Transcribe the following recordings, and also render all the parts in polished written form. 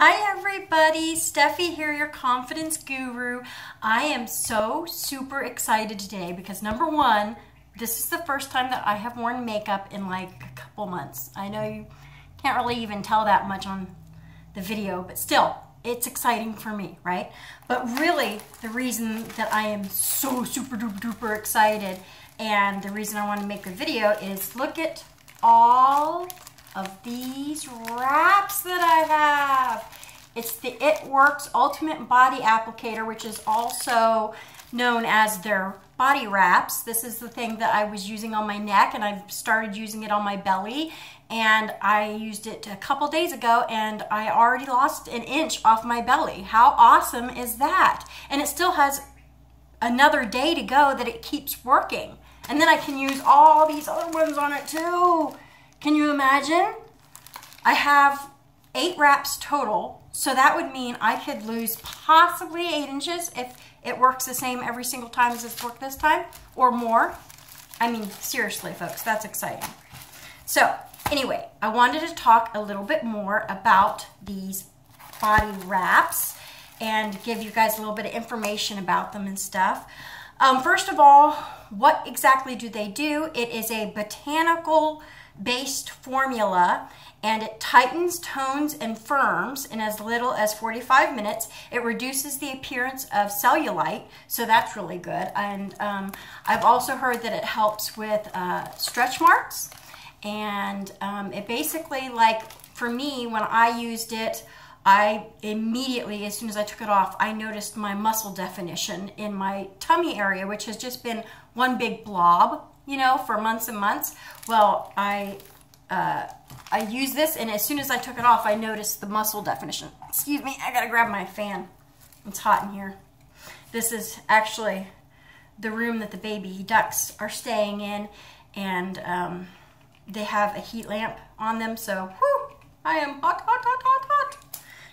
Hi everybody, Steffi here, your confidence guru. I am so super excited today because number one, this is the first time that I have worn makeup in like a couple months. I know you can't really even tell that much on the video, but still, it's exciting for me, right? But really, the reason that I am so super duper duper excited and the reason I want to make the video is look at all of these wraps that I have. It's the It Works Ultimate Body Applicator, which is also known as their body wraps. This is the thing that I was using on my neck, and I've started using it on my belly, and I used it a couple days ago, and I already lost an inch off my belly. How awesome is that? And it still has another day to go that it keeps working. And then I can use all these other ones on it too. Can you imagine? I have 8 wraps total, so that would mean I could lose possibly 8 inches if it works the same every single time as it's worked this time, or more. I mean, seriously, folks, that's exciting. So, anyway, I wanted to talk a little bit more about these body wraps and give you guys a little bit of information about them and stuff. First of all, what exactly do they do? It is a botanical based formula, and it tightens, tones, and firms in as little as 45 minutes. It reduces the appearance of cellulite, so that's really good. And I've also heard that it helps with stretch marks, and it basically, like for me, when I used it, I immediately, as soon as I took it off, I noticed my muscle definition in my tummy area, which has just been one big blob, you know, for months and months. Well, I used this, and as soon as I took it off, I noticed the muscle definition. Excuse me, I gotta grab my fan. It's hot in here. This is actually the room that the baby ducks are staying in, and they have a heat lamp on them, so whew, I am hot, hot, hot, hot, hot.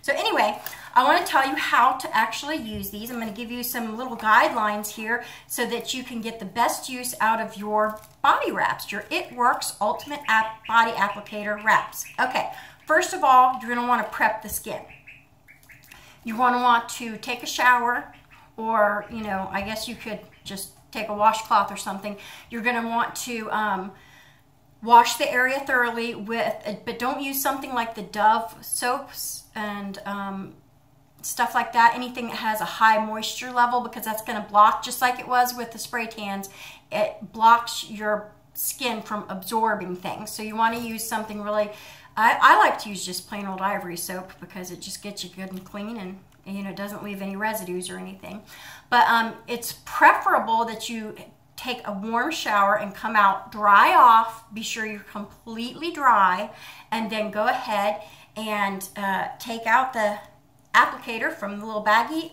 So anyway, I want to tell you how to actually use these. I'm going to give you some little guidelines here so that you can get the best use out of your body wraps, your It Works Ultimate Body Applicator wraps. Okay, first of all, you're going to want to prep the skin. You want to take a shower, or, you know, I guess you could just take a washcloth or something. You're going to want to wash the area thoroughly with, but don't use something like the Dove soaps and stuff like that, anything that has a high moisture level, because that's going to block, just like it was with the spray tans, it blocks your skin from absorbing things. So you want to use something really, I like to use just plain old Ivory soap because it just gets you good and clean, and you know, doesn't leave any residues or anything. But it's preferable that you take a warm shower and come out, dry off, be sure you're completely dry, and then go ahead and take out the applicator from the little baggie,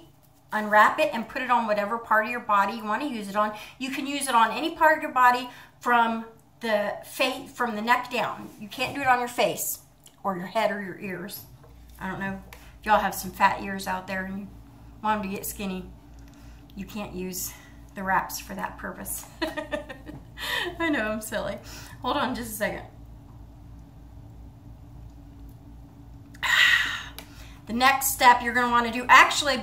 unwrap it, and put it on whatever part of your body you want to use it on. You can use it on any part of your body from the face, from the neck down. You can't do it on your face or your head or your ears. I don't know if y'all have some fat ears out there and you want them to get skinny. You can't use the wraps for that purpose. I know, I'm silly. Hold on just a second. The next step you're going to want to do, actually,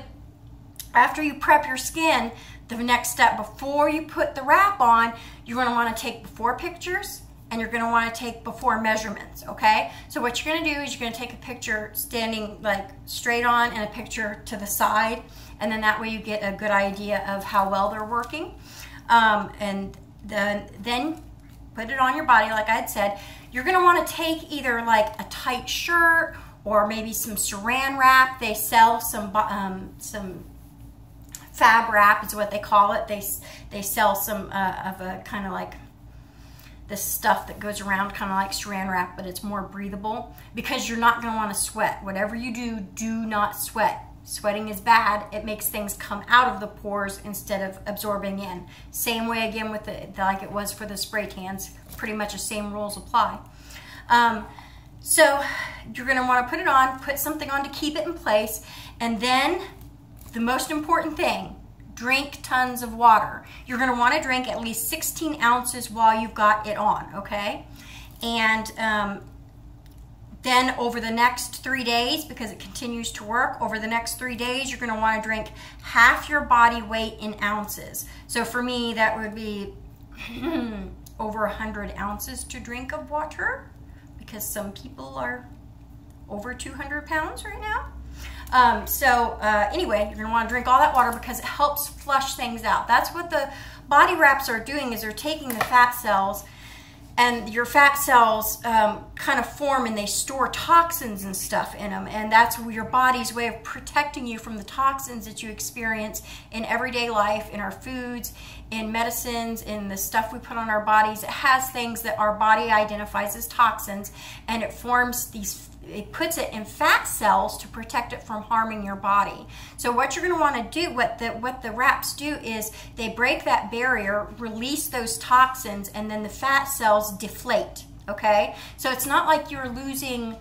after you prep your skin, the next step before you put the wrap on, you're going to want to take before pictures, and you're going to want to take before measurements, okay? So what you're going to do is you're going to take a picture standing like straight on and a picture to the side, and then that way you get a good idea of how well they're working. And then put it on your body like I had said. You're going to want to take either like a tight shirt or maybe some saran wrap. They sell some fab wrap is what they call it. They sell some of a kind of like this stuff that goes around kind of like saran wrap, but it's more breathable, because you're not going to want to sweat. Whatever you do, do not sweat. Sweating is bad. It makes things come out of the pores instead of absorbing in. Same way again with like it was for the spray tans. Pretty much the same rules apply. So you're going to want to put it on, put something on to keep it in place, and then the most important thing, drink tons of water. You're going to want to drink at least 16 ounces while you've got it on, okay? And Then over the next 3 days, because it continues to work, over the next 3 days, you're gonna wanna drink half your body weight in ounces. So for me, that would be over 100 ounces to drink of water, because some people are over 200 pounds right now. Anyway, you're gonna wanna drink all that water because it helps flush things out. That's what the body wraps are doing, is they're taking the fat cells, and your fat cells kind of form and they store toxins and stuff in them, and that's your body's way of protecting you from the toxins that you experience in everyday life, in our foods, in medicines, in the stuff we put on our bodies. It has things that our body identifies as toxins, and it forms these, it puts it in fat cells to protect it from harming your body. So what you're going to want to do, what the wraps do, is they break that barrier, release those toxins, and then the fat cells deflate. Okay, so it's not like you're losing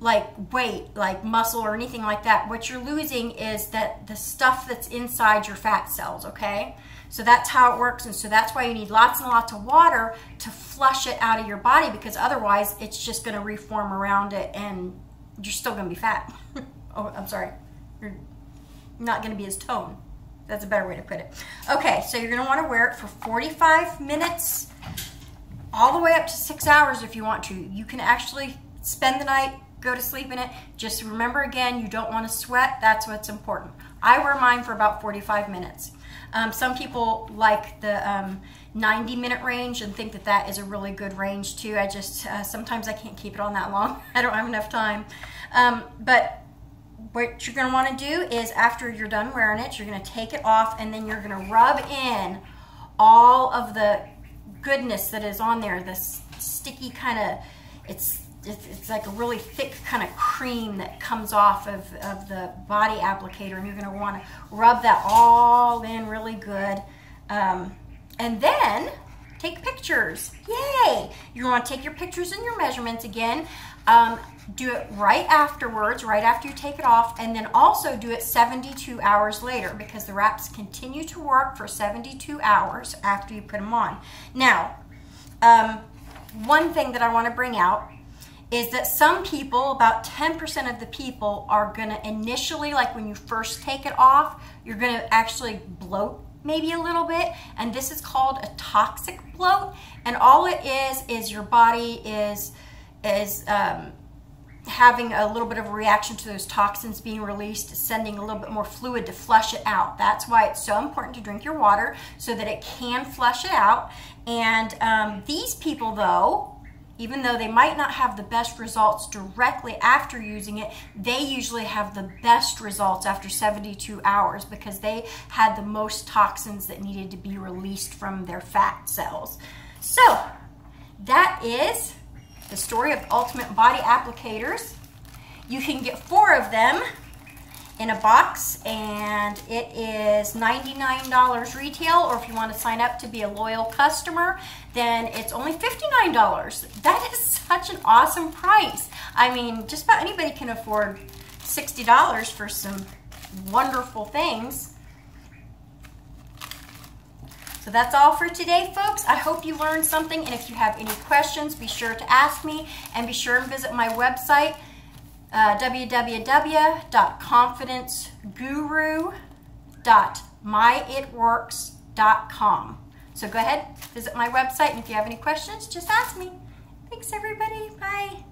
like weight, like muscle or anything like that. What you're losing is that the stuff that's inside your fat cells. Okay, so that's how it works, and so that's why you need lots and lots of water to flush it out of your body, because otherwise it's just going to reform around it and you're still going to be fat. Oh, I'm sorry. You're not going to be as toned. That's a better way to put it. Okay, so you're going to want to wear it for 45 minutes, all the way up to 6 hours if you want to. You can actually spend the night, go to sleep in it. Just remember, again, you don't want to sweat. That's what's important. I wear mine for about 45 minutes. Some people like the 90-minute range and think that that is a really good range too. I just, sometimes I can't keep it on that long. I don't have enough time. But what you're going to want to do is, after you're done wearing it, you're going to take it off, and then you're going to rub in all of the goodness that is on there, this sticky kind of, it's like a really thick kind of cream that comes off of the body applicator, and you're going to want to rub that all in really good. And then take pictures. Yay! You want to take your pictures and your measurements again. Do it right afterwards, right after you take it off, and then also do it 72 hours later, because the wraps continue to work for 72 hours after you put them on. Now, one thing that I want to bring out is that some people, about 10% of the people, are going to initially, like when you first take it off, you're going to actually bloat maybe a little bit, and this is called a toxic bloat, and all it is your body is having a little bit of a reaction to those toxins being released, sending a little bit more fluid to flush it out. That's why it's so important to drink your water, so that it can flush it out. And these people, though, even though they might not have the best results directly after using it, they usually have the best results after 72 hours, because they had the most toxins that needed to be released from their fat cells. So that is the story of Ultimate Body Applicators. You can get 4 of them in a box, and it is $99 retail, or if you want to sign up to be a loyal customer, then it's only $59. That is such an awesome price. I mean, just about anybody can afford $60 for some wonderful things. So that's all for today, folks. I hope you learned something, and if you have any questions, be sure to ask me, and be sure and visit my website, www.confidenceguru.myitworks.com. So go ahead, visit my website, and if you have any questions, just ask me. Thanks, everybody. Bye.